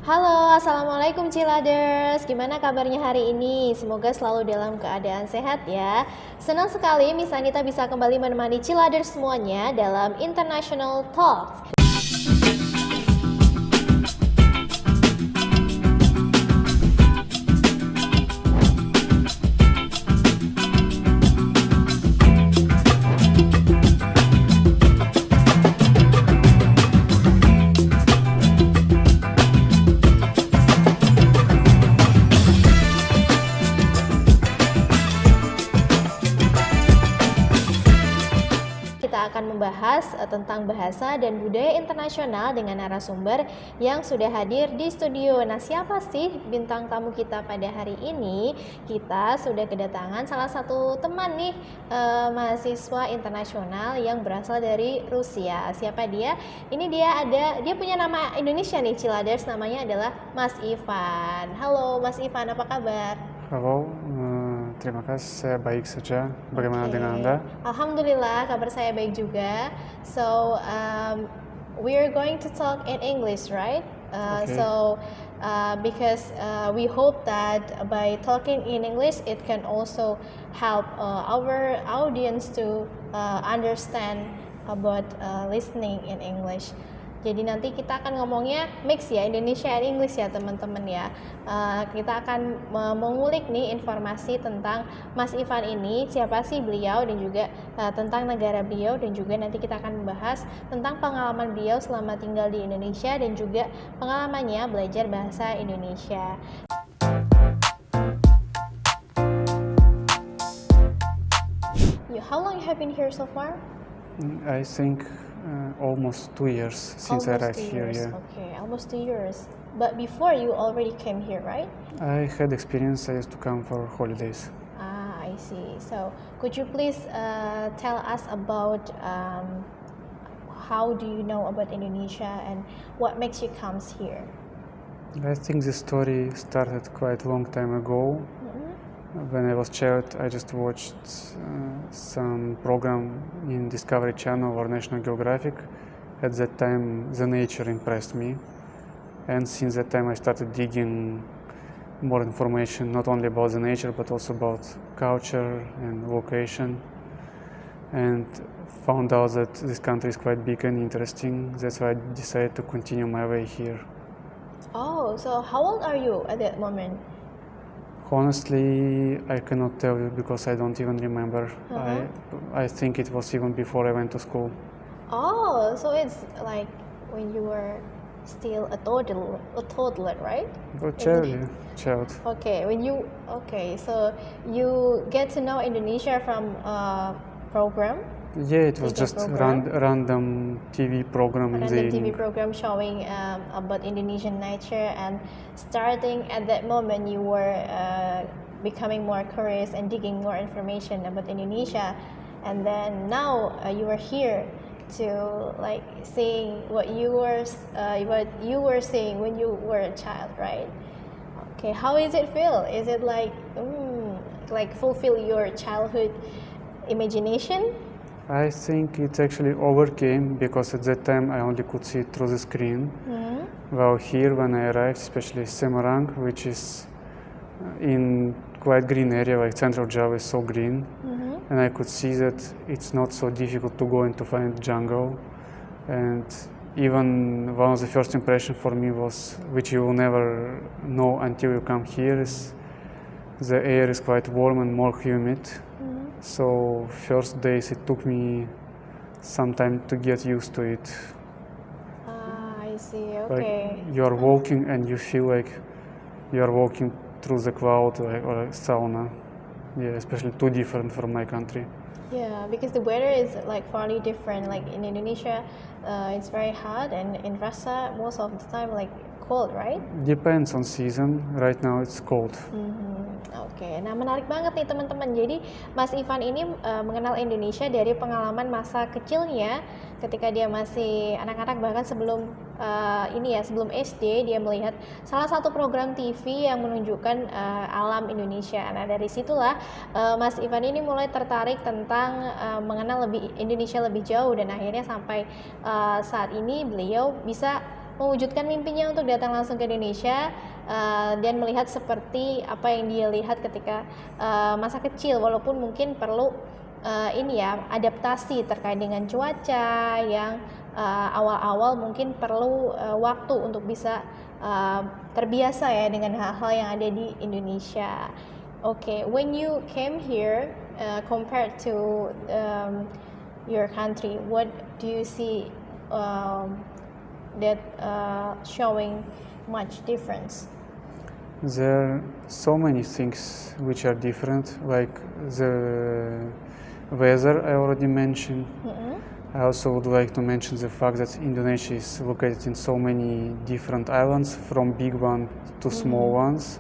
Halo, Assalamualaikum Ciladers. Gimana kabarnya hari ini? Semoga selalu dalam keadaan sehat ya. Senang sekali Miss Anita bisa kembali menemani Ciladers semuanya dalam International Talks. Akan membahas tentang bahasa dan budaya internasional dengan narasumber yang sudah hadir di studio. Nah, siapa sih bintang tamu kita pada hari ini? Kita sudah kedatangan salah satu teman nih, mahasiswa internasional yang berasal dari Rusia. Siapa dia? Ini dia punya nama Indonesia nih, Ciladers, namanya adalah Mas Ivan. Halo Mas Ivan, apa kabar? Halo, terima kasih, saya baik saja. Bagaimana dengan Anda? Alhamdulillah, kabar saya baik juga. So, we are going to talk in English, right? Okay. So, because we hope that by talking in English, it can also help our audience to understand about listening in English. Jadi nanti kita akan ngomongnya mix ya, Indonesia and English ya teman-teman ya. Kita akan mengulik nih informasi tentang Mas Ivan ini, siapa sih beliau dan juga tentang negara beliau, dan juga nanti kita akan membahas tentang pengalaman beliau selama tinggal di Indonesia dan juga pengalamannya belajar bahasa Indonesia. How long you have been here so far? I think almost 2 years since I arrived here. Yeah. Okay, almost 2 years. But before you already came here, right? I had experience. I used to come for holidays. I see. So, could you please tell us about how do you know about Indonesia and what makes you come here? I think the story started quite a long time ago. When I was child, I just watched some program in Discovery Channel or National Geographic. At that time, the nature impressed me, and since that time I started digging more information, not only about the nature but also about culture and location, and found out that this country is quite big and interesting. That's why I decided to continue my way here. Oh, so how old are you at that moment? Honestly, I cannot tell you because I don't even remember. I think it was even before I went to school. Oh, so it's like when you were still a toddler, right? A child, yeah, child. Okay, so you get to know Indonesia from a program? Yeah, it was just random TV program in the evening. TV program showing about Indonesian nature, and starting at that moment you were becoming more curious and digging more information about Indonesia, and then now you are here to like seeing what you were seeing when you were a child, right? Okay, how is it feel? Is it like fulfill your childhood imagination? I think it actually overcame because at that time I only could see it through the screen. Well, here when I arrived, especially Semarang, which is in quite green area, like central Java is so green, and I could see that it's not so difficult to go and to find jungle. And even one of the first impressions for me was, which you will never know until you come here, is the air is quite warm and more humid. So first days it took me some time to get used to it. I see. Okay. Like you are walking and you feel like you are walking through the cloud or sauna. Yeah, especially too different from my country. Yeah, because the weather is like fairly different. Like in Indonesia, it's very hot, and in Russia, most of the time like cold, right? Depends on season. Right now it's cold. Oke, nah menarik banget nih teman-teman. Jadi Mas Ivan ini mengenal Indonesia dari pengalaman masa kecilnya ketika dia masih anak-anak, bahkan sebelum sebelum SD dia melihat salah satu program TV yang menunjukkan alam Indonesia. Nah dari situlah Mas Ivan ini mulai tertarik tentang mengenal lebih Indonesia lebih jauh, dan akhirnya sampai saat ini beliau bisa mewujudkan mimpinya untuk datang langsung ke Indonesia dan melihat seperti apa yang dia lihat ketika masa kecil, walaupun mungkin perlu adaptasi terkait dengan cuaca yang awal-awal mungkin perlu waktu untuk bisa terbiasa ya dengan hal-hal yang ada di Indonesia. Okay, when you came here, compared to your country, what do you see that showing much difference? There are so many things which are different, like the weather I already mentioned. I also would like to mention the fact that Indonesia is located in so many different islands, from big ones to small ones.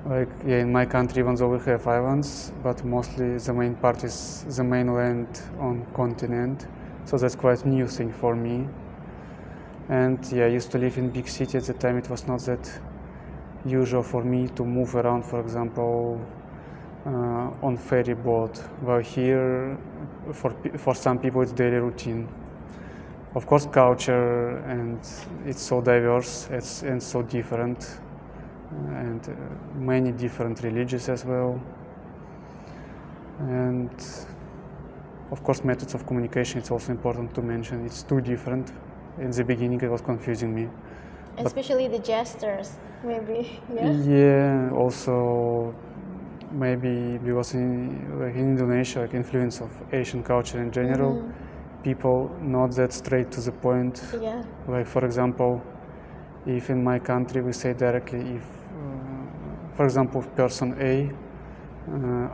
Like in my country, even though we have islands, but mostly the main part is the mainland on continent. So that's quite a new thing for me. And I used to live in big city at the time. It was not that usual for me to move around, for example, on ferry boat. While here, for some people, it's daily routine. Of course, culture, and it's so diverse and so different. And many different religions as well, and of course methods of communication, it's also important to mention. It's too different. In the beginning it was confusing me, especially the gestures, maybe. Yeah, also maybe because in Indonesia, like influence of Asian culture in general, people not that straight to the point. Like for example, if in my country we say directly, if for example person A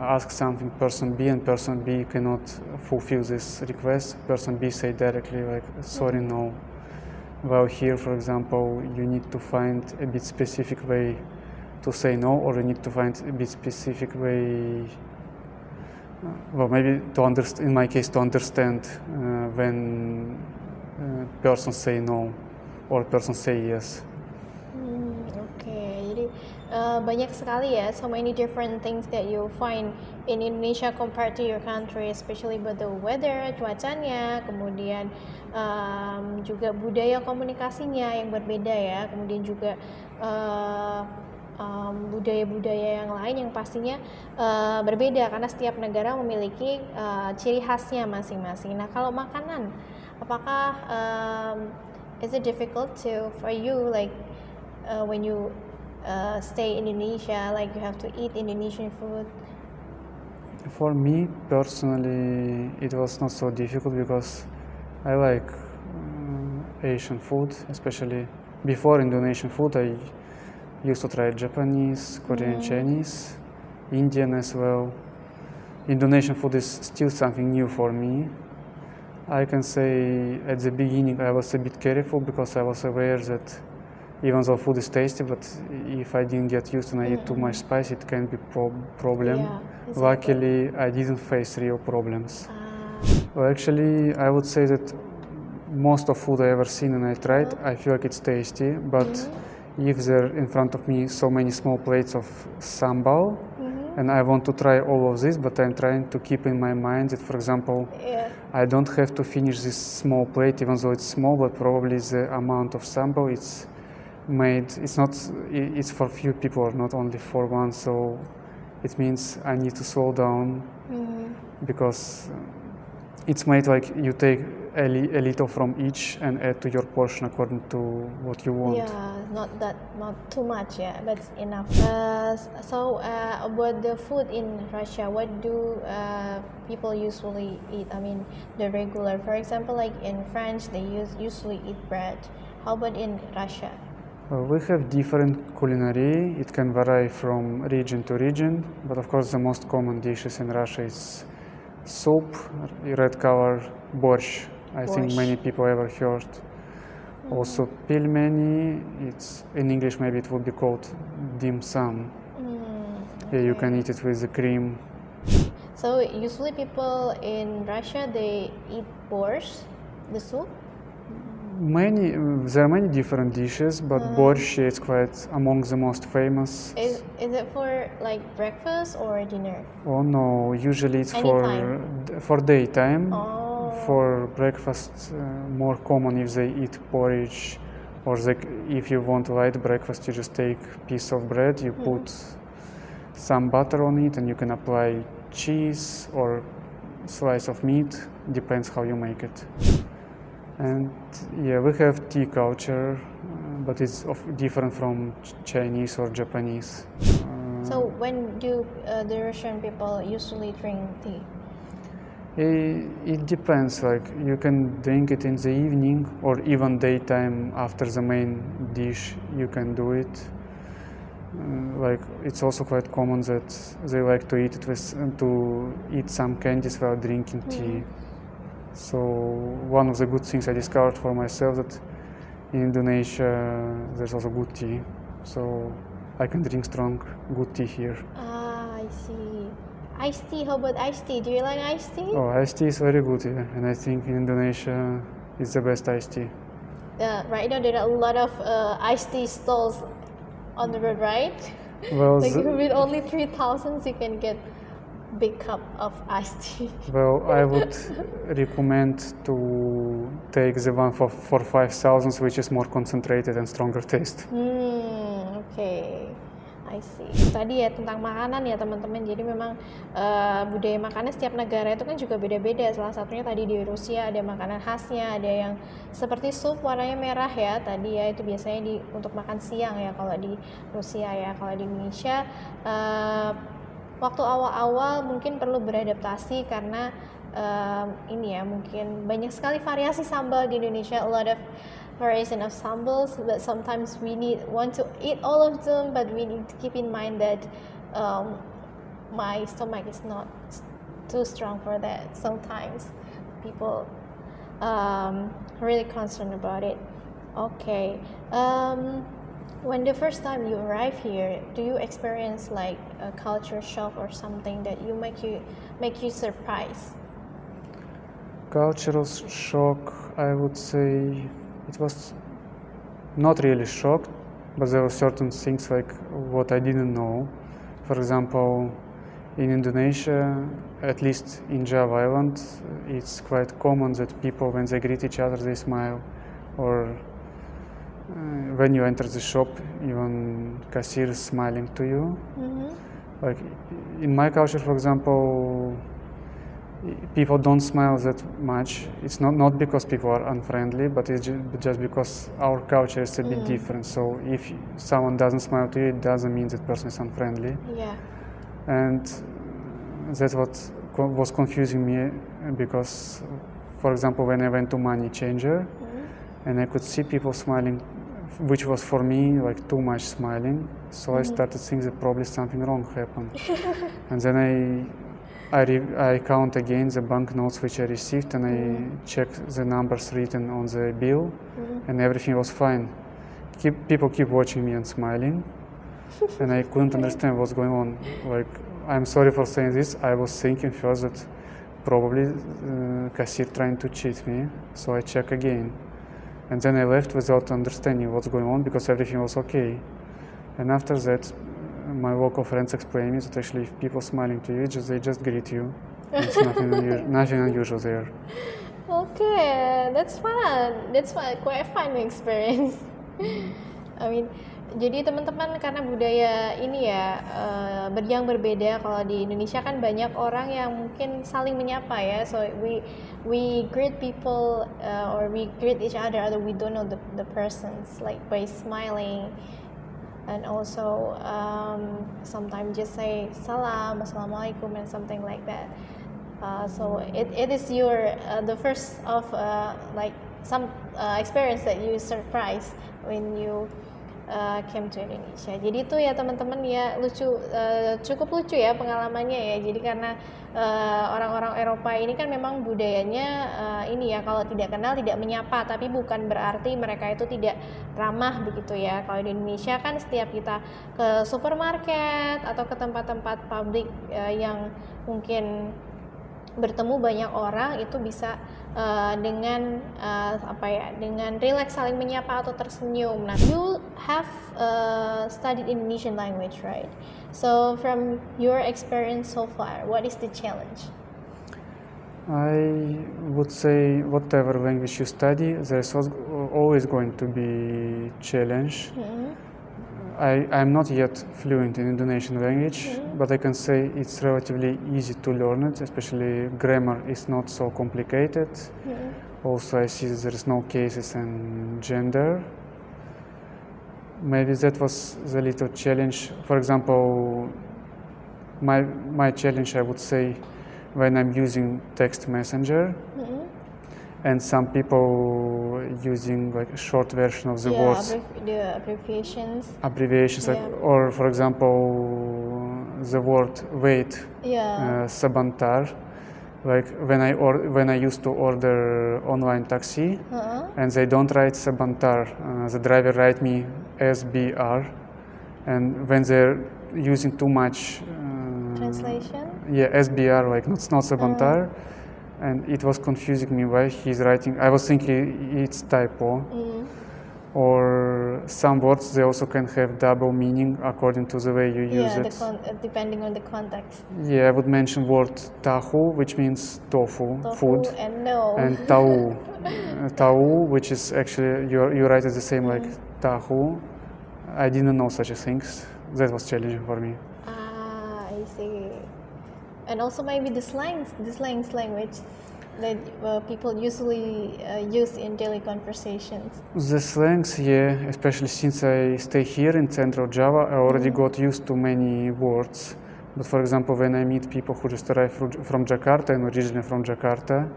asks something person B and person B cannot fulfill this request, person B say directly like sorry, no. While here, for example, you need to find a bit specific way to say no, or you need to find a bit specific way, well, maybe to understand, in my case, to understand when person say no or person say yes. Jadi banyak sekali ya, so many different things that you find in Indonesia compared to your country, especially about the weather, cuacanya, kemudian juga budaya komunikasinya yang berbeda ya, kemudian juga budaya-budaya yang lain yang pastinya berbeda karena setiap negara memiliki ciri khasnya masing-masing. Nah, kalau makanan, apakah is it difficult for you like when you stay in Indonesia, like you have to eat Indonesian food? For me personally, it was not so difficult because I like Asian food, especially before Indonesian food. I used to try Japanese, Korean, Chinese, Indian as well. Indonesian food is still something new for me. I can say at the beginning I was a bit careful because I was aware that even though food is tasty, but if I didn't get used and I eat too much spice, it can be problem. Yeah, exactly. Luckily, I didn't face real problems. Well, actually, I would say that most of food I ever seen and I tried, I feel like it's tasty, but if there in front of me so many small plates of sambal, and I want to try all of this, but I'm trying to keep in my mind that, for example, I don't have to finish this small plate, even though it's small, but probably the amount of sambal it's for few people or not only for one, so it means I need to slow down because it's made like you take a little from each and add to your portion according to what you want. Yeah, not too much, yeah, that's enough. So about the food in Russia, what do people usually eat? I mean, the regular, for example, like in France, they usually eat bread. How about in Russia? We have different culinary. It can vary from region to region, but of course the most common dishes in Russia is soup, red color, borщ. I think many people ever heard. Also pilmeni, it's in English maybe it would be called dim sum. Yeah, you can eat it with the cream. So usually people in Russia, they eat borщ, the soup? There are many different dishes, but borщ is quite among the most famous. Is it for like breakfast or dinner? Oh no, usually it's for daytime. For breakfast, more common if they eat porridge Or if you want a light breakfast, you just take a piece of bread, you put some butter on it, and you can apply cheese or slice of meat, depends how you make it. And yeah, we have tea culture, but it's different from Chinese or Japanese. So when do the Russian people usually drink tea? It depends, like you can drink it in the evening or even daytime after the main dish, you can do it. Like it's also quite common that they like to eat it to eat some candies while drinking tea. So one of the good things I discovered for myself that in Indonesia there's also good tea. So I can drink strong, good tea here. Ah, I see. Iced tea, how about iced tea? Do you like iced tea? Oh, iced tea is very good here, and I think in Indonesia it's the best iced tea. Right now there are a lot of iced tea stalls on the road, right? Well, like with only 3,000 you can get big cup of iced tea. Well, I would recommend to take the one for 5,000, which is more concentrated and stronger taste. Okay. I see. Tadi ya tentang makanan ya teman-teman. Jadi memang budaya makanan setiap negara itu kan juga beda-beda. Salah satunya tadi di Rusia ada makanan khasnya, ada yang seperti sup warnanya merah ya. Tadi ya itu biasanya untuk makan siang ya kalau di Rusia ya. Kalau di Indonesia waktu awal-awal mungkin perlu beradaptasi karena ini ya mungkin banyak sekali variasi sambal di Indonesia. A lot of variation of sambals, but sometimes we want to eat all of them, but we need to keep in mind that my stomach is not too strong for that. Sometimes people really concerned about it. Okay. When the first time you arrive here, do you experience like a culture shock or something that make you surprised? Cultural shock, I would say. It was not really shocked, but there were certain things like what I didn't know. For example, in Indonesia, at least in Java Island, it's quite common that people, when they greet each other, they smile. Or when you enter the shop, even cashier is smiling to you. Like in my culture, for example, people don't smile that much. It's not because people are unfriendly, but it's just because our culture is a bit different. So if someone doesn't smile to you, it doesn't mean that person is unfriendly. Yeah. And that's what was confusing me because, for example, when I went to money changer, and I could see people smiling, which was for me like too much smiling. So I started thinking that probably something wrong happened. And then I count again the banknotes which I received, and I check the numbers written on the bill, and everything was fine. People keep watching me and smiling, and I couldn't understand what's going on. Like, I'm sorry for saying this, I was thinking first that probably cashier trying to cheat me, so I check again. And then I left without understanding what's going on because everything was okay. And after that, my local friends explained me that actually if people smiling to you, they just greet you. It's nothing unusual there. Okay, that's fun. That's quite a fun experience. I mean, jadi teman-teman karena budaya ini ya yang berbeda. Kalau di Indonesia kan banyak orang yang mungkin saling menyapa ya. So we greet people or we greet each other although we don't know the persons like by smiling. And also sometimes just say salam, assalamualaikum, and something like that. So it is the first of like some experience that you surprised when you came to Indonesia. Jadi itu ya teman-teman ya cukup lucu ya pengalamannya ya. Jadi karena orang-orang Eropa ini kan memang budayanya ini ya kalau tidak kenal tidak menyapa, tapi bukan berarti mereka itu tidak ramah begitu ya. Kalau di Indonesia kan setiap kita ke supermarket atau ke tempat-tempat publik yang mungkin bertemu banyak orang itu bisa dengan dengan rileks saling menyapa atau tersenyum. Nah, you have studied Indonesian language, right? So from your experience so far, what is the challenge? I would say whatever language you study, there's always going to be challenge. I'm not yet fluent in Indonesian language, but I can say it's relatively easy to learn it, especially grammar is not so complicated. Also, I see that there is no cases and gender. Maybe that was the little challenge. For example, my challenge, I would say, when I'm using text messenger, and some people using like a short version of the words. The abbreviations. Abbreviations, like, or for example, the word wait, sebentar. Like when I used to order online taxi, and they don't write sebentar, the driver write me SBR, and when they're using too much translation. SBR, like it's not sebentar. And it was confusing me why he's writing. I was thinking it's typo. Or some words, they also can have double meaning according to the way you use it. Depending on the context. Yeah, I would mention word tahu, which means tofu food. And tau. Tau, which is actually, you write it the same like tahu. I didn't know such a thing. That was challenging for me. I see. And also maybe the slangs language that people usually use in daily conversations. The slangs, yeah, especially since I stay here in Central Java, I already got used to many words. But for example, when I meet people who just arrived from Jakarta and originally from Jakarta,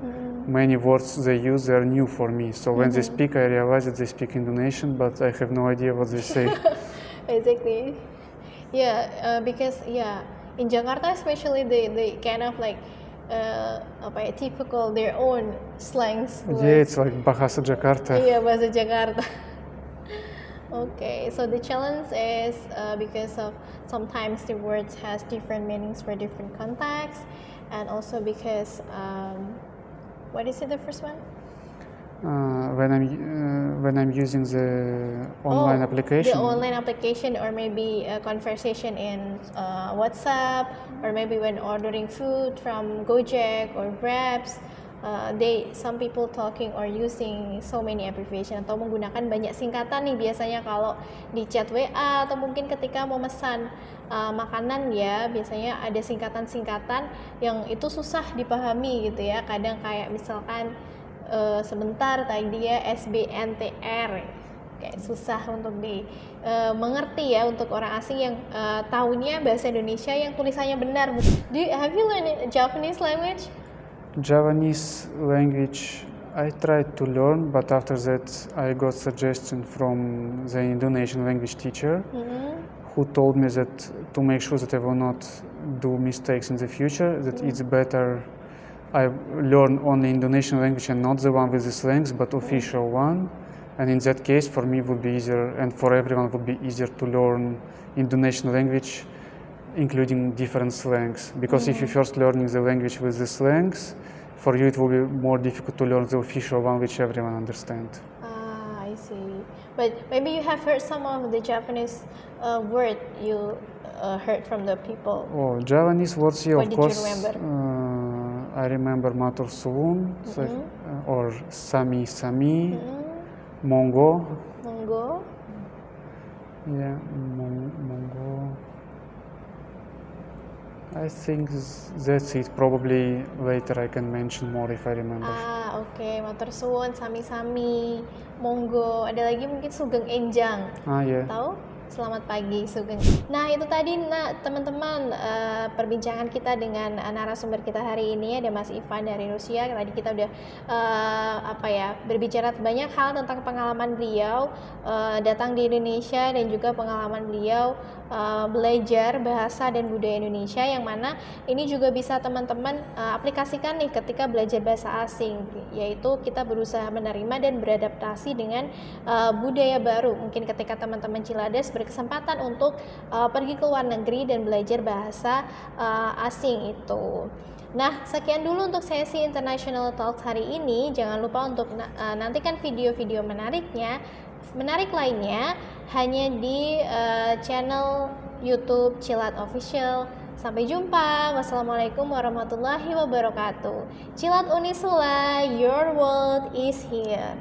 many words they use, they are new for me. So when they speak, I realize that they speak Indonesian, but I have no idea what they say. Exactly. Yeah, because in Jakarta especially, they kind of like typical their own slangs. Yeah, it's like Bahasa Jakarta. Yeah, Bahasa Jakarta. Okay, so the challenge is because of sometimes the words has different meanings for different contexts, and also because what is it, the first one? When I'm using the online application. The online application, or maybe a conversation in WhatsApp, or maybe when ordering food from Gojek or Grabs, some people talking or using so many abbreviation atau menggunakan banyak singkatan nih biasanya kalau di chat WA atau mungkin ketika mau pesan makanan ya, biasanya ada singkatan-singkatan yang itu susah dipahami gitu ya. Kadang kayak misalkan sebentar tadi ya SBNTR, kayak susah untuk mengerti ya untuk orang asing yang tahunya bahasa Indonesia yang tulisannya benar. Have you learned Japanese language? Javanese language I tried to learn, but after that I got suggestion from the Indonesian language teacher, who told me that to make sure that I will not do mistakes in the future, that it's better I learn only Indonesian language and not the one with the slangs, but official one. And in that case, for me, it would be easier, and for everyone, would be easier to learn Indonesian language, including different slangs. Because if you're first learning the language with the slangs, for you it will be more difficult to learn the official one, which everyone understands. I see. But maybe you have heard some of the Japanese word you heard from the people. Oh, Javanese words, yeah, what of course. What did you remember? I remember matur suwun, or sami sami, monggo. Monggo. Yeah, monggo. I think that's it. Probably later I can mention more if I remember. Okay. Matur suwun, sami sami, monggo. Ada lagi mungkin sugeng enjang. Yeah. Tahu? Selamat pagi, Sugeng. Nah, itu tadi teman-teman perbincangan kita dengan narasumber kita hari ini, ada Mas Ivan dari Rusia. Tadi kita udah berbicara banyak hal tentang pengalaman beliau datang di Indonesia, dan juga pengalaman beliau belajar bahasa dan budaya Indonesia, yang mana ini juga bisa teman-teman aplikasikan nih ketika belajar bahasa asing, yaitu kita berusaha menerima dan beradaptasi dengan budaya baru. Mungkin ketika teman-teman Cilades berkesempatan untuk pergi ke luar negeri dan belajar bahasa asing itu. Nah, sekian dulu untuk sesi International Talks hari ini. Jangan lupa untuk nantikan video-video menarik lainnya hanya di channel YouTube Ciladofficial. Sampai jumpa. Wassalamualaikum warahmatullahi wabarakatuh. Cilad.unissula, your world is here.